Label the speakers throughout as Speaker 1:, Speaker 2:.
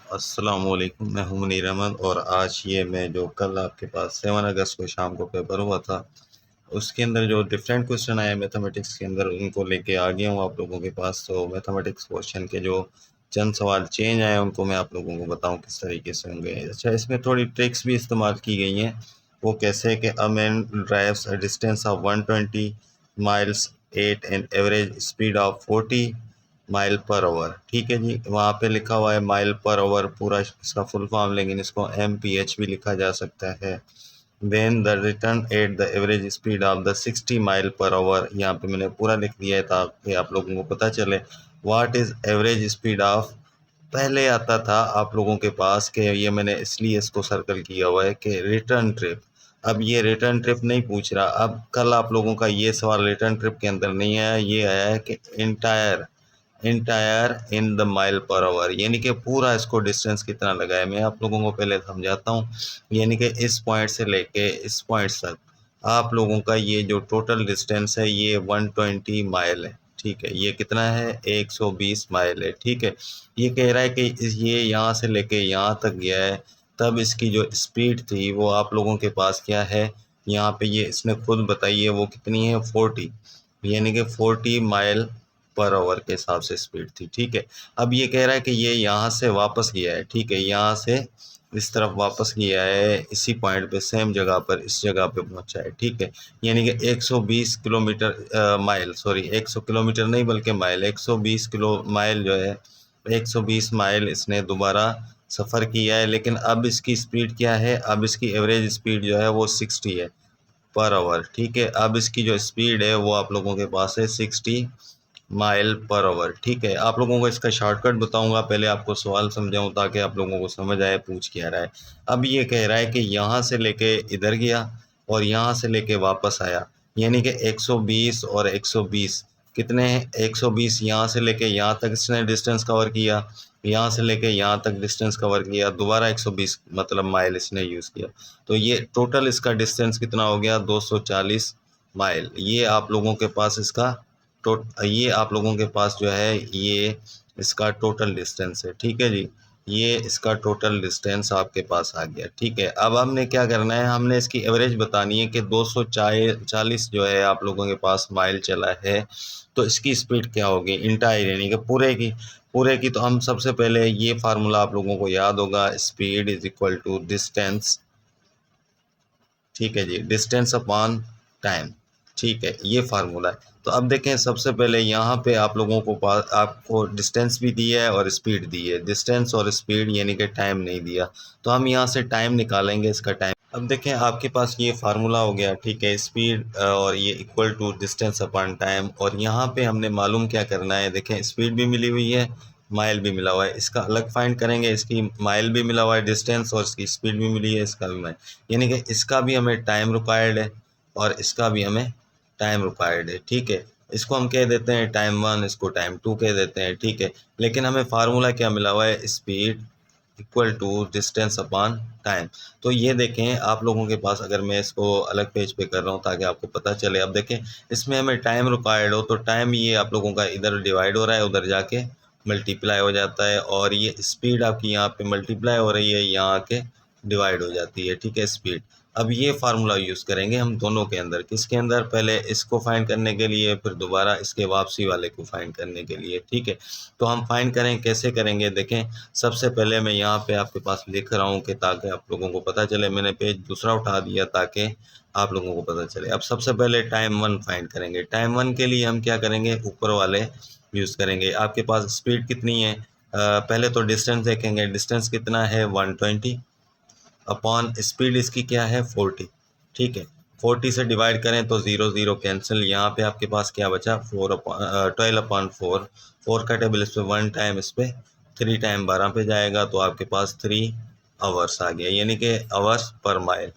Speaker 1: अस्सलामुअलैकुम, मैं हूं मुनीर अहमद। और आज ये मैं जो कल आपके पास 7 अगस्त को शाम को पेपर हुआ था, उसके अंदर जो डिफरेंट क्वेश्चन आए मैथमेटिक्स के अंदर, उनको लेके आ गया हूँ आप लोगों के पास। तो मैथमेटिक्स क्वेश्चन के जो चंद सवाल चेंज आए उनको मैं आप लोगों को बताऊं किस तरीके से होंगे। अच्छा, इसमें थोड़ी ट्रिक्स भी इस्तेमाल की गई हैं। वो कैसे कि a man drives a distance of 120 miles at an average speed of 40 mile per hour. ठीक है जी, वहाँ पे लिखा हुआ है माइल पर आवर, पूरा इसका फुल फॉर्म, लेकिन इसको MPH भी लिखा जा सकता है। Then the return at the average speed of the 60 mile per hour, यहाँ पे मैंने पूरा लिख दिया है ताकि आप लोगों को पता चले। What is average speed of, पहले आता था आप लोगों के पास कि ये मैंने इसलिए इसको सर्कल किया हुआ है कि रिटर्न ट्रिप। अब ये रिटर्न ट्रिप नहीं पूछ रहा। अब कल आप लोगों का ये सवाल रिटर्न ट्रिप के अंदर नहीं आया, ये आया है कि entire entire in the mile per our, यानी कि पूरा इसको डिस्टेंस कितना लगा है। मैं आप लोगों को पहले समझाता हूँ। यानी कि इस पॉइंट से लेके इस पॉइंट तक आप लोगों का ये जो टोटल डिस्टेंस है ये 120 माइल है। ठीक है, ये कितना है, 120 माइल है। ठीक है, ये कह रहा है कि ये यहाँ से लेके यहाँ तक गया है। तब इसकी जो स्पीड थी वो आप लोगों के पास क्या है, यहाँ पे ये इसने खुद बताई है, वो कितनी है, 40। यानी कि 40 माइल पर आवर के हिसाब से स्पीड थी। ठीक है, अब ये कह रहा है कि ये यहाँ से वापस गया है। ठीक है, यहाँ से इस तरफ वापस गया है, इसी पॉइंट पे सेम जगह पर इस जगह पे पहुंचा है। ठीक है, यानी कि 120 किलोमीटर माइल, सॉरी 100 किलोमीटर नहीं बल्कि माइल, 120 किलो माइल जो है, 120 माइल इसने दोबारा सफ़र किया है। लेकिन अब इसकी स्पीड क्या है, अब इसकी एवरेज स्पीड जो है वो 60 है पर आवर। ठीक है, अब इसकी जो स्पीड है वो आप लोगों के पास है 60 माइल पर आवर। ठीक है, आप लोगों को इसका शॉर्टकट बताऊंगा, पहले आपको सवाल समझाऊं ताकि आप लोगों को समझ आए पूछ क्या रहा है। अब ये कह रहा है कि यहाँ से लेके इधर गया और यहाँ से लेके वापस आया, यानी कि 120 और 120 कितने हैं, 120 यहाँ से लेके यहाँ तक इसने डिस्टेंस कवर किया, यहाँ से लेके यहाँ तक डिस्टेंस कवर किया, दोबारा 120 मतलब माइल इसने यूज़ किया। तो ये टोटल इसका डिस्टेंस कितना हो गया, 240 माइल। ये आप लोगों के पास इसका ये आप लोगों के पास जो है ये इसका टोटल डिस्टेंस है। ठीक है जी, ये इसका टोटल डिस्टेंस आपके पास आ गया। ठीक है, अब हमने क्या करना है, हमने इसकी एवरेज बतानी है कि 240 जो है आप लोगों के पास माइल चला है, तो इसकी स्पीड क्या होगी इंटायर, यानी कि पूरे की। तो हम सबसे पहले ये फार्मूला आप लोगों को याद होगा, speed is equal to distance. ठीक है जी, डिस्टेंस अपॉन टाइम। ठीक है, ये फार्मूला है। तो अब देखें, सबसे पहले यहाँ पे आप लोगों को पास आपको डिस्टेंस भी दिया है और स्पीड दी है, डिस्टेंस और स्पीड, यानी कि टाइम नहीं दिया। तो हम यहाँ से टाइम निकालेंगे, इसका टाइम। अब देखें आपके पास ये फार्मूला हो गया। ठीक है, स्पीड और ये equal to distance upon time. और यहाँ पे हमने मालूम क्या करना है, देखें स्पीड भी मिली हुई है, माइल भी मिला हुआ है, इसका अलग फाइंड करेंगे। इसकी माइल भी मिला हुआ है डिस्टेंस, और इसकी स्पीड भी मिली है, इसका भी माइल, यानी कि इसका भी हमें टाइम रिक्वायर्ड है और इसका भी हमें टाइम रिक्वायर्ड है। ठीक है, इसको हम कह देते हैं टाइम 1, इसको टाइम 2 कह देते हैं। ठीक है, लेकिन हमें फार्मूला क्या मिला हुआ है, speed equal to distance upon time. तो ये देखें आप लोगों के पास, अगर मैं इसको अलग पेज पे कर रहा हूँ ताकि आपको पता चले। अब देखें, इसमें हमें टाइम रिक्वायर्ड हो, तो टाइम ये आप लोगों का इधर डिवाइड हो रहा है, उधर जाके मल्टीप्लाई हो जाता है, और ये स्पीड आपकी यहाँ पे मल्टीप्लाई हो रही है, यहाँ आके डिवाइड हो जाती है। ठीक है, स्पीड। अब ये फार्मूला यूज़ करेंगे हम दोनों के अंदर, किसके अंदर, पहले इसको फाइंड करने के लिए, फिर दोबारा इसके वापसी वाले को फाइंड करने के लिए। ठीक है, तो हम फाइंड करें, कैसे करेंगे, देखें। सबसे पहले मैं यहाँ पे आपके पास लिख रहा हूँ कि ताकि आप लोगों को पता चले, मैंने पेज दूसरा उठा दिया ताकि आप लोगों को पता चले। अब सबसे पहले टाइम 1 फाइंड करेंगे। टाइम 1 के लिए हम क्या करेंगे, ऊपर वाले यूज़ करेंगे। आपके पास स्पीड कितनी है, पहले तो डिस्टेंस देखेंगे, डिस्टेंस कितना है 120 अपॉन स्पीड इसकी क्या है 40। ठीक है, 40 से डिवाइड करें तो 0 0 कैंसिल, यहाँ पे आपके पास क्या बचा, 12/4। 4 का टेबल इस पर 1 टाइम, इस पर 3 टाइम 12 पे जाएगा, तो आपके पास 3 आवर्स आ गया, यानी कि आवर्स पर माइल।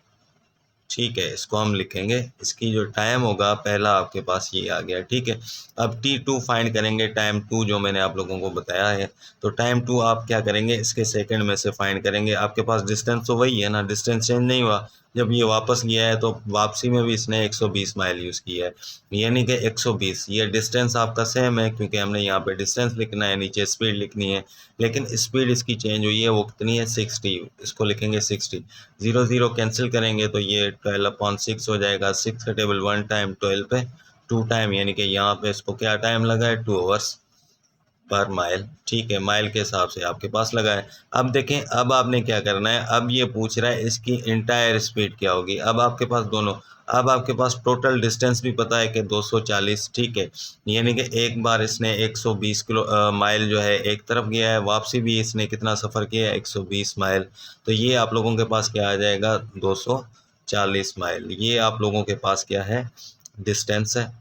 Speaker 1: ठीक है, इसको हम लिखेंगे, इसकी जो टाइम होगा पहला आपके पास ये आ गया। ठीक है, अब T2 फाइंड करेंगे, टाइम 2 जो मैंने आप लोगों को बताया है। तो टाइम 2 आप क्या करेंगे, इसके सेकंड में से फाइंड करेंगे। आपके पास डिस्टेंस तो वही है ना, डिस्टेंस चेंज नहीं हुआ। जब ये वापस गया है तो वापसी में भी इसने 120 माइल यूज़ किया है, यानी कि 120। ये डिस्टेंस आपका सेम है क्योंकि हमने यहाँ पे डिस्टेंस लिखना है, नीचे स्पीड लिखनी है, लेकिन स्पीड इसकी चेंज हुई है, वो कितनी है 60, इसको लिखेंगे 60। 0 0 कैंसिल करेंगे तो ये 12/6 हो जाएगा। 6 का टेबल 1 टाइम 12 पे 2 टाइम, यानी कि यहाँ पे इसको क्या टाइम लगा है 2 आवर्स पर माइल। ठीक है, माइल के हिसाब से आपके पास लगा है। अब देखें, अब आपने क्या करना है, अब ये पूछ रहा है इसकी इंटायर स्पीड क्या होगी। अब आपके पास दोनों, अब आपके पास टोटल डिस्टेंस भी पता है कि 240, ठीक है, यानी कि एक बार इसने 120 माइल जो है एक तरफ गया है, वापसी भी इसने कितना सफ़र किया है 120 माइल। तो ये आप लोगों के पास क्या आ जाएगा 240 माइल। ये आप लोगों के पास क्या है डिस्टेंस है,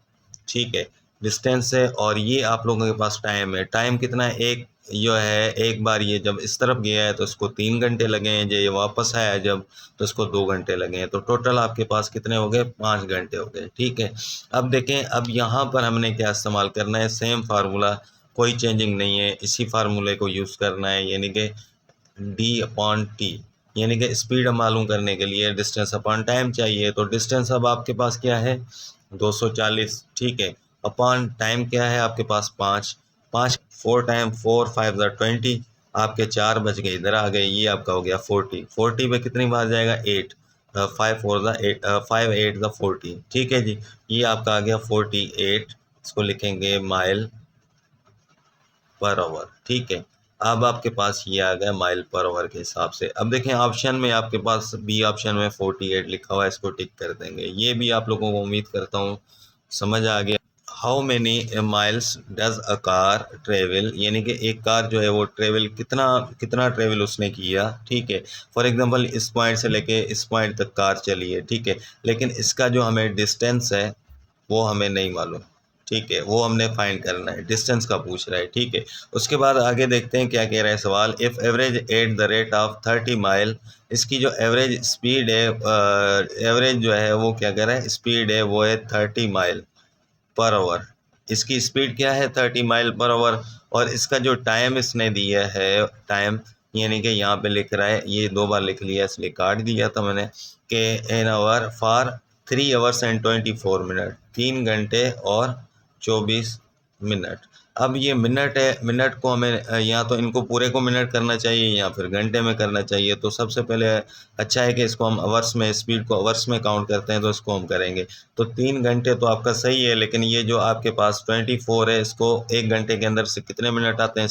Speaker 1: ठीक है, डिस्टेंस है। और ये आप लोगों के पास टाइम है, टाइम कितना है, एक जो है एक बार ये जब इस तरफ गया है तो इसको 3 घंटे लगे हैं, जो ये वापस आया जब तो इसको 2 घंटे लगे हैं, तो टोटल आपके पास कितने हो गए 5 घंटे हो गए, ठीक है। अब देखें, अब यहाँ पर हमने क्या इस्तेमाल करना है, सेम फार्मूला, कोई चेंजिंग नहीं है, इसी फार्मूले को यूज़ करना है, यानी कि D/T, यानी कि स्पीड मालूम करने के लिए डिस्टेंस अपॉन टाइम चाहिए। तो डिस्टेंस अब आपके पास क्या है 240, ठीक है, अपॉन टाइम क्या है आपके पास 5। 5 4 टाइम 4 5 ज़ा 20, आपके 4 बच गए, इधर आ गए, ये आपका हो गया 40। 40 पे कितनी बार जाएगा 8, 5 4 ज़ा 8, 5 8 ज़ा 40, ठीक है जी, ये आपका आ गया 48। इसको लिखेंगे माइल पर आवर, ठीक है। अब आपके पास ये आ गया माइल पर आवर के हिसाब से। अब देखें ऑप्शन में आपके पास बी ऑप्शन में 48 लिखा हुआ है, इसको टिक कर देंगे। ये भी आप लोगों को उम्मीद करता हूँ समझ आ गया। How many miles does a car travel, यानी कि एक कार जो है वो ट्रेवल कितना कितना ट्रेवल उसने किया, ठीक है। फॉर एग्जांपल इस पॉइंट से लेके इस पॉइंट तक कार चली है, ठीक है, लेकिन इसका जो हमें डिस्टेंस है वो हमें नहीं मालूम, ठीक है, वो हमने फाइंड करना है, डिस्टेंस का पूछ रहा है, ठीक है। उसके बाद आगे देखते हैं क्या कह रहा है सवाल। If average at the rate of 30 mile, इसकी जो एवरेज स्पीड है, एवरेज जो है वो क्या कह रहा है, स्पीड है वो है 30 माइल पर आवर। इसकी स्पीड क्या है 30 माइल पर आवर। और इसका जो टाइम इसने दिया है टाइम, यानी कि यहाँ पे लिख रहा है, ये 2 बार लिख लिया इसलिए काट दिया था मैंने, कि an hour for 3 hours and 24 minute, 3 घंटे और 24 मिनट। अब ये मिनट है, मिनट को हमें या तो इनको पूरे को मिनट करना चाहिए या फिर घंटे में करना चाहिए। तो सबसे पहले अच्छा है कि इसको हम आवर्स में, स्पीड को आवर्स में काउंट करते हैं, तो इसको हम करेंगे। तो 3 घंटे तो आपका सही है, लेकिन ये जो आपके पास 24 है, इसको 1 घंटे के अंदर से कितने मिनट आते हैं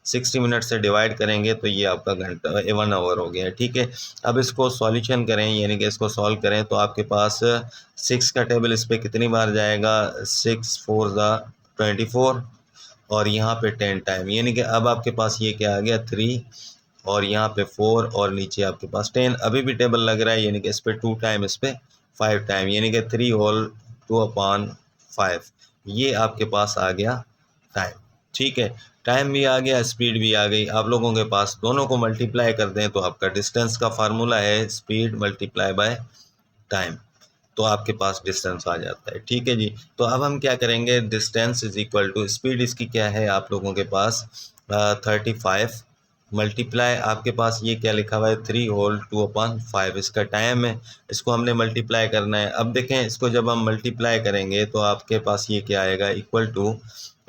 Speaker 1: 60 मिनट से डिवाइड करेंगे तो ये आपका घंटा 1 आवर हो गया है, ठीक है। अब इसको सॉल्यूशन करें, यानी कि इसको सॉल्व करें, तो आपके पास 6 का टेबल इस पर कितनी बार जाएगा 6 4 ज़ा 24, और यहाँ पे 10 टाइम, यानी कि अब आपके पास ये क्या आ गया 3, और यहाँ पे 4, और नीचे आपके पास 10 अभी भी टेबल लग रहा है, यानी कि इस पे 2 टाइम, इस पे 5 टाइम, यानी कि 3 होल 2/5। ये आपके पास आ गया टाइम, ठीक है। टाइम भी आ गया, स्पीड भी आ गई। आप लोगों के पास दोनों को मल्टीप्लाई कर दें तो आपका डिस्टेंस का फार्मूला है स्पीड मल्टीप्लाई बाय टाइम, तो आपके पास डिस्टेंस आ जाता है, ठीक है जी। तो अब हम क्या करेंगे, distance is equal to speed इसकी क्या है आप लोगों के पास 35 मल्टीप्लाई, आपके पास ये क्या लिखा हुआ है 3 होल 2/5, इसका टाइम है, इसको हमने मल्टीप्लाई करना है। अब देखें, इसको जब हम मल्टीप्लाई करेंगे तो आपके पास ये क्या आएगा इक्वल टू,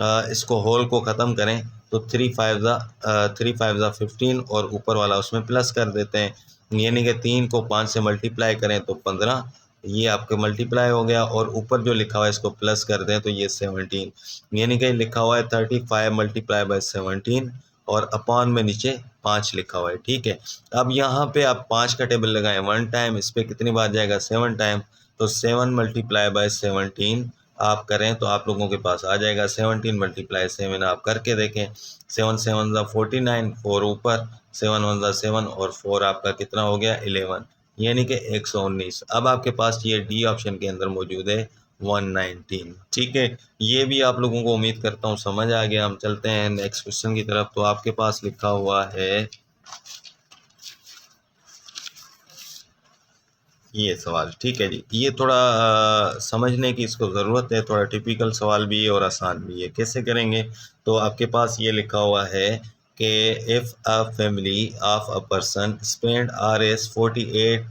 Speaker 1: इसको होल को ख़त्म करें तो 3 5 15, और ऊपर वाला उसमें प्लस कर देते हैं, यानी कि 3 को 5 से मल्टीप्लाई करें तो 15, ये आपके मल्टीप्लाई हो गया, और ऊपर जो लिखा हुआ है इसको प्लस कर दें तो ये 17, यानी कि लिखा हुआ है 35 मल्टीप्लाई बाय 17, और अपॉन में नीचे 5 लिखा हुआ है, ठीक है। अब यहाँ पे आप 5 का टेबल लगाएं 1 टाइम, इस पर कितनी बार जाएगा 7 टाइम, तो 7 मल्टीप्लाई बाय 17 आप करें तो आप लोगों के पास आ जाएगा 17 मल्टीप्लाई 7, आप करके देखें, 7 7 ज़ा 49, 4 ऊपर, 7 1 ज़ा 7, और 4 आपका कितना हो गया 11, यानी कि 119। अब आपके पास ये डी ऑप्शन के अंदर मौजूद है 119, ठीक है। ये भी आप लोगों को उम्मीद करता हूँ समझ आ गया। हम चलते हैं नेक्स्ट क्वेश्चन की तरफ। तो आपके पास लिखा हुआ है ये सवाल, ठीक है जी। ये थोड़ा समझने की इसको ज़रूरत है, थोड़ा टिपिकल सवाल भी है और आसान भी है। कैसे करेंगे, तो आपके पास ये लिखा हुआ है कि if a family of a person spend RS 48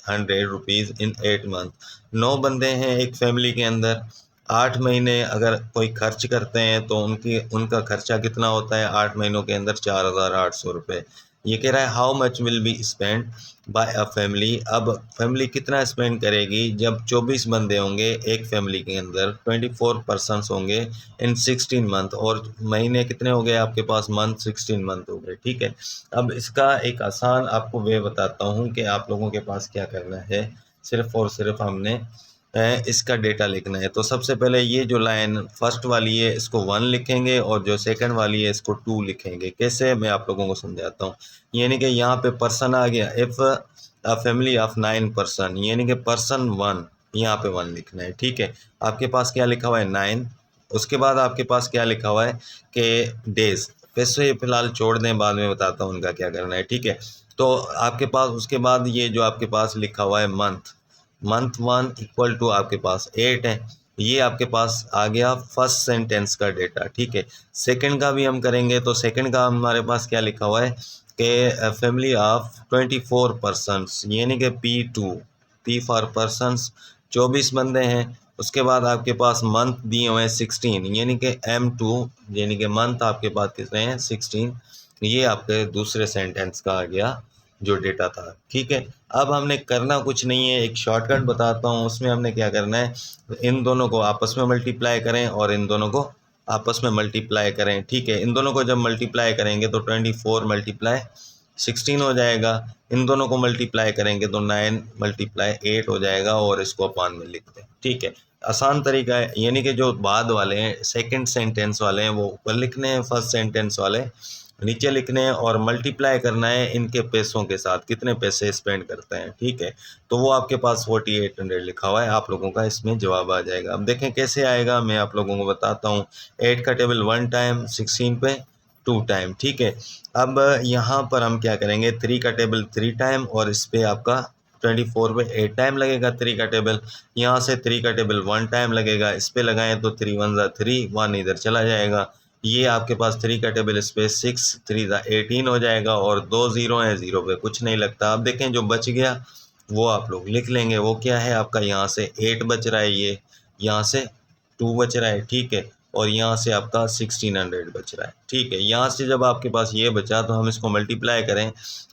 Speaker 1: ₹800 in 8 month. 9 बंदे हैं एक फैमिली के अंदर, 8 महीने अगर कोई खर्च करते हैं तो उनका खर्चा कितना होता है 8 महीनों के अंदर? ₹4800। ये कह रहा है how much will be spend by a family. अब फैमिली कितना स्पेंड करेगी जब 24 बंदे होंगे एक फैमिली के अंदर, 24 पर्सनस होंगे इन 16 मंथ, और महीने कितने हो गए आपके पास? मंथ 16 मंथ हो गए, ठीक है। अब इसका एक आसान आपको वे बताता हूँ कि आप लोगों के पास क्या करना है। सिर्फ और सिर्फ हमने इसका डेटा लिखना है। तो सबसे पहले ये जो लाइन फर्स्ट वाली है इसको 1 लिखेंगे और जो सेकंड वाली है इसको 2 लिखेंगे। कैसे, मैं आप लोगों को समझाता हूँ। यानी कि यहाँ पे पर्सन आ गया, if a family of 9 person, यानी कि पर्सन 1, यहाँ पे 1 लिखना है, ठीक है। आपके पास क्या लिखा हुआ है? 9। उसके बाद आपके पास क्या लिखा हुआ है कि डेज। पैसे फिलहाल छोड़ दें, बाद में बताता हूँ उनका क्या करना है, ठीक है। तो आपके पास उसके बाद ये जो आपके पास लिखा हुआ है मंथ, मंथ 1 इक्वल टू आपके पास 8 है। ये आपके पास आ गया फर्स्ट सेंटेंस का डेटा, ठीक है। सेकंड का भी हम करेंगे, तो सेकंड का हमारे पास क्या लिखा हुआ है कि फैमिली ऑफ 24 पर्सनस, यानी कि P2, P फॉर पर्सनस, 24 बंदे हैं। उसके बाद आपके पास मंथ दिए हुए हैं 16, यानी कि M2, यानी कि मंथ आपके पास कितने हैं? 16। ये आपके दूसरे सेंटेंस का आ गया जो डेटा था, ठीक है। अब हमने करना कुछ नहीं है, एक शॉर्टकट बताता हूँ, उसमें हमने क्या करना है, इन दोनों को आपस में मल्टीप्लाई करें और इन दोनों को आपस में मल्टीप्लाई करें, ठीक है। इन दोनों को जब मल्टीप्लाई करेंगे तो 24 मल्टीप्लाई 16 हो जाएगा। इन दोनों को मल्टीप्लाई करेंगे तो 9 मल्टीप्लाई 8 हो जाएगा, और इसको अपान में लिख दें, ठीक है। आसान तरीका है, यानी कि जो बाद वाले हैं सेकंड सेंटेंस वाले हैं वो ऊपर लिखने हैं, फर्स्ट सेंटेंस वाले नीचे लिखने हैं, और मल्टीप्लाई करना है इनके पैसों के साथ, कितने पैसे स्पेंड करते हैं, ठीक है। तो वो आपके पास 4800 लिखा हुआ है, आप लोगों का इसमें जवाब आ जाएगा। अब देखें कैसे आएगा, मैं आप लोगों को बताता हूँ। 8 का टेबल 1 टाइम, 16 पे 2 टाइम, ठीक है। अब यहाँ पर हम क्या करेंगे, 3 का टेबल 3 टाइम, और इस पर आपका 24 पे 8 टाइम लगेगा 3 का टेबल। यहाँ से 3 का टेबल 1 टाइम लगेगा, इस पे लगाएं तो 3 1 ज़ा 3, 1 इधर चला जाएगा। ये आपके पास 3 का टेबल स्पेस 6 3 ज़ा 18 हो जाएगा, और 2 ज़ीरो हैं, ज़ीरो पे कुछ नहीं लगता। अब देखें जो बच गया वो आप लोग लिख लेंगे। वो क्या है आपका, यहाँ से 8 बच रहा है, ये यहाँ से 2 बच रहा है, ठीक है, और यहाँ से आपका 1600 बच रहा है, ठीक है। यहाँ से जब आपके पास ये बचा तो हम इसको मल्टीप्लाई करें।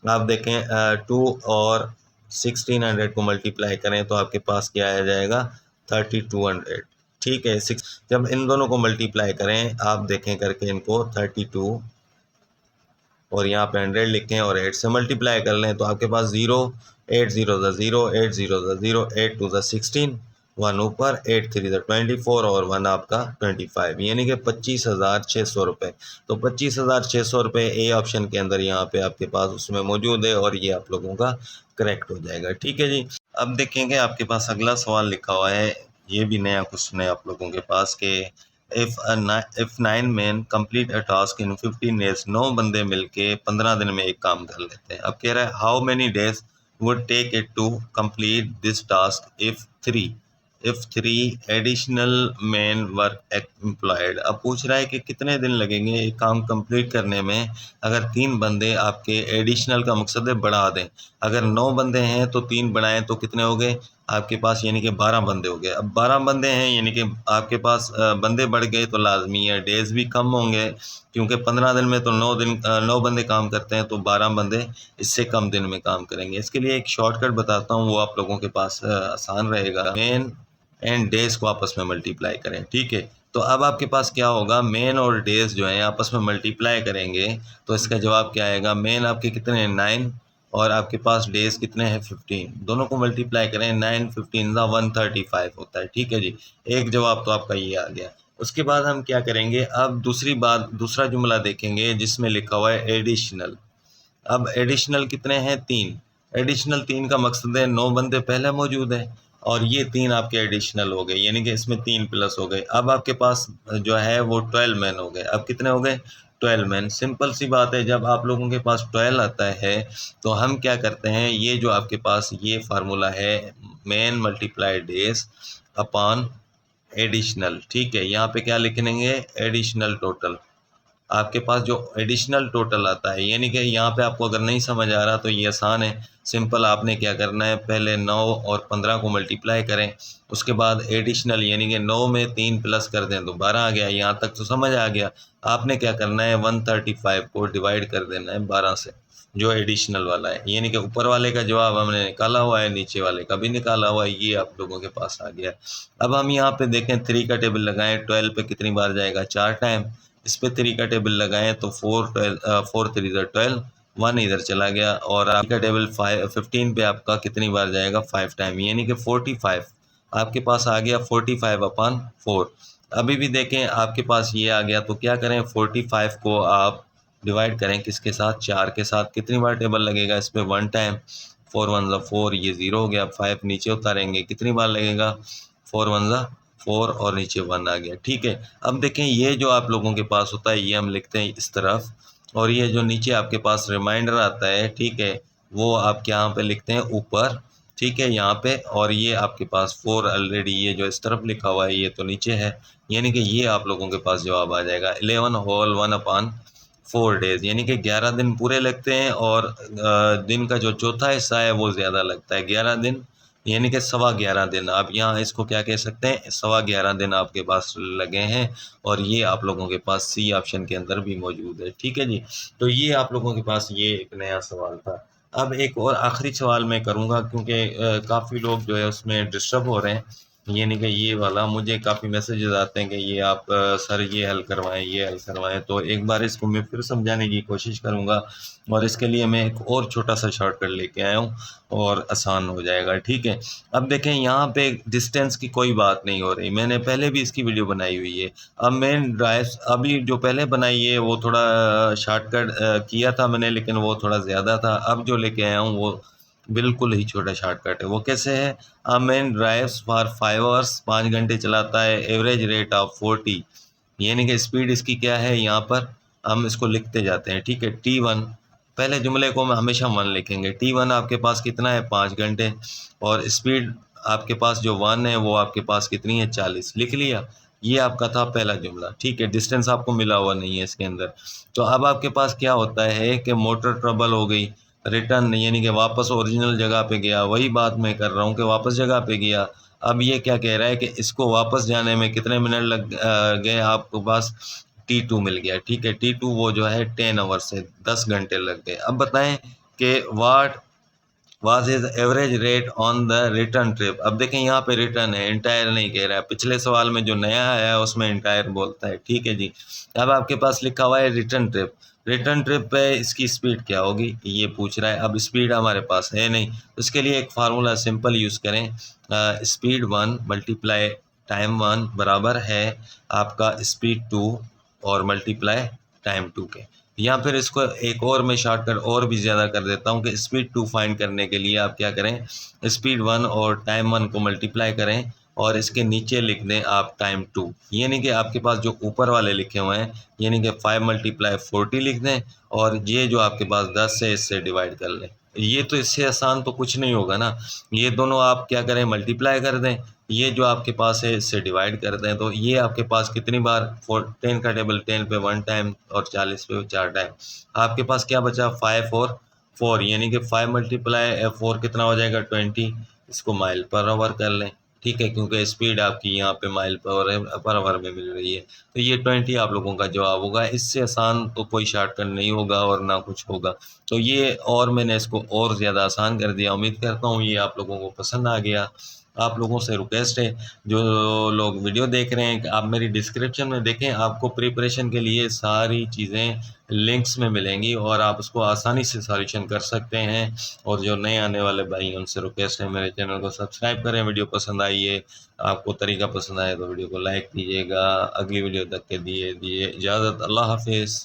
Speaker 1: आप देखें 2 और 1600 को मल्टीप्लाई करें तो आपके पास क्या आ जाएगा? 3200, ठीक है। 6 जब इन दोनों को मल्टीप्लाई करें, आप देखें करके इनको 32 और यहाँ पे 100 लिखें और 8 से मल्टीप्लाई कर लें तो आपके पास 0, 8 0 ज़ा 0, 8 0 ज़ा 0, 8 2 ज़ा 16, 1 ऊपर, 8 3 ज़ा 24 और 1 आपका 25, यानी कि 25,600 रुपये। तो 25,600 रुपये ए ऑप्शन के अंदर यहाँ पे आपके पास उसमें मौजूद है, और ये आप लोगों का करेक्ट हो जाएगा, ठीक है जी। अब देखेंगे आपके पास अगला सवाल लिखा हुआ है, ये भी नया क्वेश्चन है आप लोगों के पास कि if 9 men complete a task in 15 days, 9 बंदे मिलके 15 दिन में एक काम कर लेते हैं। अब कह रहा है how many days would take it to complete this task if three additional man work employed. अब पूछ रहा है कि कितने दिन लगेंगे एक काम कंप्लीट करने में अगर 3 बंदे आपके एडिशनल का मकसद है बढ़ा दें। अगर 9 बंदे हैं तो 3 बढ़ाएं तो कितने हो गए आपके पास, यानी कि 12 बंदे हो गए। अब 12 बंदे हैं यानी कि आपके पास बंदे बढ़ गए तो लाजमी है डेज भी कम होंगे, क्योंकि 15 दिन में तो 9 बंदे काम करते हैं, तो 12 बंदे इससे कम दिन में काम करेंगे। इसके लिए एक शॉर्टकट बताता हूँ, वो आप लोगों के पास आसान रहेगा। मेन एंड डेज को आपस में मल्टीप्लाई करें, ठीक है। तो अब आपके पास क्या होगा, मेन और डेज जो है आपस में मल्टीप्लाई करेंगे तो इसका जवाब क्या आएगा। मेन आपके कितने हैं 9, और आपके पास डेज कितने हैं 15, दोनों को मल्टीप्लाई करें 9 15 का 135 होता है, ठीक है जी। एक जवाब तो आपका ये आ गया। उसके बाद हम क्या करेंगे, अब दूसरा जुमला देखेंगे जिसमें लिखा हुआ है एडिशनल। अब एडिशनल कितने हैं 3, एडिशनल 3 का मकसद है 9 बंदे पहले मौजूद है और ये 3 आपके एडिशनल हो गए, यानी कि इसमें 3 प्लस हो गए। अब आपके पास जो है वो 12 मैन हो गए। अब कितने हो गए 12 मैन। सिंपल सी बात है, जब आप लोगों के पास 12 आता है तो हम क्या करते हैं, ये जो आपके पास ये फार्मूला है man multiply days upon additional, ठीक है। यहाँ पे क्या लिखेंगे एडिशनल टोटल, आपके पास जो एडिशनल टोटल आता है, यानी कि यहाँ पे आपको अगर नहीं समझ आ रहा तो ये आसान है, सिंपल आपने क्या करना है, पहले 9 और 15 को मल्टीप्लाई करें, उसके बाद एडिशनल यानी कि 9 में 3 प्लस कर दें तो 12 आ गया। यहाँ तक तो समझ आ गया। आपने क्या करना है, 135 को डिवाइड कर देना है 12 से, जो एडिशनल वाला है, यानी कि ऊपर वाले का जवाब हमने निकाला हुआ है, नीचे वाले का भी निकाला हुआ है, ये आप लोगों के पास आ गया है। अब हम यहाँ पे देखें, 3 का टेबल लगाएं, 12 पे कितनी बार जाएगा, 4 टाइम। इस पे 3 का टेबल लगाएं तो 4 3 12, 1 इधर चला गया। और आपका टेबल 15 पे आपका कितनी बार जाएगा, 5 टाइम, यानी कि 45 आपके पास आ गया, 45/4। अभी भी देखें आपके पास ये आ गया, तो क्या करें, 45 को आप डिवाइड करें किसके साथ, 4 के साथ। कितनी बार टेबल लगेगा इस पर, 1 टाइम। 4 1 4, ये 0 हो गया। 5 नीचे उतारेंगे, कितनी बार लगेगा, 4 1 4 और नीचे 1 आ गया। ठीक है, अब देखें ये जो आप लोगों के पास होता है ये हम लिखते हैं इस तरफ, और ये जो नीचे आपके पास रिमाइंडर आता है, ठीक है, वो आप यहाँ पे लिखते हैं ऊपर, ठीक है, यहाँ पे। और ये आपके पास 4 ऑलरेडी ये जो इस तरफ लिखा हुआ है ये तो नीचे है, यानी कि ये आप लोगों के पास जवाब आ जाएगा 11 होल 1/4 डेज, यानी कि 11 दिन पूरे लगते हैं, और दिन का जो चौथा हिस्सा है वो ज़्यादा लगता है, 11 दिन, यानी कि 11.25 दिन। आप यहाँ इसको क्या कह सकते हैं, 11.25 दिन आपके पास लगे हैं। और ये आप लोगों के पास सी ऑप्शन के अंदर भी मौजूद है। ठीक है जी, तो ये आप लोगों के पास ये एक नया सवाल था। अब एक और आखिरी सवाल मैं करूँगा, क्योंकि काफ़ी लोग जो है उसमें डिस्टर्ब हो रहे हैं, यानी कि ये वाला मुझे काफ़ी मैसेजेस आते हैं कि ये आप सर ये हल करवाएं, ये हल करवाएं, तो एक बार इसको मैं फिर समझाने की कोशिश करूँगा। और इसके लिए मैं एक और छोटा सा शॉर्टकट लेके आया हूँ, और आसान हो जाएगा। ठीक है, अब देखें यहाँ पे डिस्टेंस की कोई बात नहीं हो रही, मैंने पहले भी इसकी वीडियो बनाई हुई है। अब मेन ड्राइव अभी जो पहले बनाई है वो थोड़ा शॉर्टकट किया था मैंने, लेकिन वो थोड़ा ज़्यादा था। अब जो लेके आया हूँ वो बिल्कुल ही छोटा शॉर्टकट है। वो कैसे है, अ मैन ड्राइव्स फॉर 5 आवर्स, 5 घंटे चलाता है, एवरेज रेट ऑफ 40, यानी कि स्पीड इसकी क्या है, यहाँ पर हम इसको लिखते जाते हैं। ठीक है, T1, पहले जुमले को हम हमेशा 1 लिखेंगे। T1 आपके पास कितना है, 5 घंटे, और स्पीड आपके पास जो 1 है वो आपके पास कितनी है, 40। लिख लिया, ये आपका था पहला जुमला। ठीक है, डिस्टेंस आपको मिला हुआ नहीं है इसके अंदर। तो अब आपके पास क्या होता है कि मोटर ट्रबल हो गई, रिटर्न यानी कि वापस ओरिजिनल जगह पे गया, वही बात मैं कर रहा हूँ कि वापस जगह पे गया। अब ये क्या कह रहा है कि इसको वापस जाने में कितने मिनट लग गए, आपके पास T2 मिल गया। ठीक है, T2 वो जो है 10 आवर से 10 घंटे लग गए। अब बताएं कि what was his average rate on the return trip. अब देखें यहाँ पे रिटर्न है, इंटायर नहीं कह रहा है। पिछले सवाल में जो नया आया है उसमें इंटायर बोलता है। ठीक है जी, अब आपके पास लिखा हुआ है रिटर्न ट्रिप। रिटर्न ट्रिप पे इसकी स्पीड क्या होगी ये पूछ रहा है। अब स्पीड हमारे पास है नहीं, उसके लिए एक फार्मूला सिंपल यूज़ करें, स्पीड 1 मल्टीप्लाई टाइम 1 बराबर है आपका स्पीड 2 और मल्टीप्लाई टाइम 2 के। या फिर इसको एक और मैं शॉर्टकट और भी ज़्यादा कर देता हूँ कि स्पीड 2 फाइंड करने के लिए आप क्या करें, स्पीड 1 और टाइम 1 को मल्टीप्लाई करें, और इसके नीचे लिख दें आप टाइम 2, यानी कि आपके पास जो ऊपर वाले लिखे हुए हैं, यानी कि 5 मल्टीप्लाई 40 लिख दें, और ये जो आपके पास 10 है इससे डिवाइड कर लें। ये तो इससे आसान तो कुछ नहीं होगा ना। ये दोनों आप क्या करें, मल्टीप्लाई कर दें, ये जो आपके पास है इससे डिवाइड कर दें, तो ये आपके पास कितनी बार, 10 का टेबल 10 पे 1 टाइम और 40 पे 4 टाइम। आपके पास क्या बचा, 5 और 4, यानी कि 5 मल्टीप्लाई 4 कितना हो जाएगा, 20। इसको माइल पर आवर कर लें। ठीक है, क्योंकि स्पीड आपकी यहाँ पे माइल पर आवर में मिल रही है, तो ये 20 आप लोगों का जवाब होगा। इससे आसान तो कोई शॉर्टकट नहीं होगा और ना कुछ होगा। तो ये, और मैंने इसको और ज़्यादा आसान कर दिया। उम्मीद करता हूँ ये आप लोगों को पसंद आ गया। आप लोगों से रिक्वेस्ट है, जो लोग वीडियो देख रहे हैं, कि आप मेरी डिस्क्रिप्शन में देखें, आपको प्रिपरेशन के लिए सारी चीज़ें लिंक्स में मिलेंगी, और आप उसको आसानी से सॉल्यूशन कर सकते हैं। और जो नए आने वाले भाई हैं उनसे रिक्वेस्ट है, मेरे चैनल को सब्सक्राइब करें। वीडियो पसंद आई है, आपको तरीका पसंद आए तो वीडियो को लाइक कीजिएगा। अगली वीडियो तक के दिए इजाज़त। अल्लाह हाफिज़।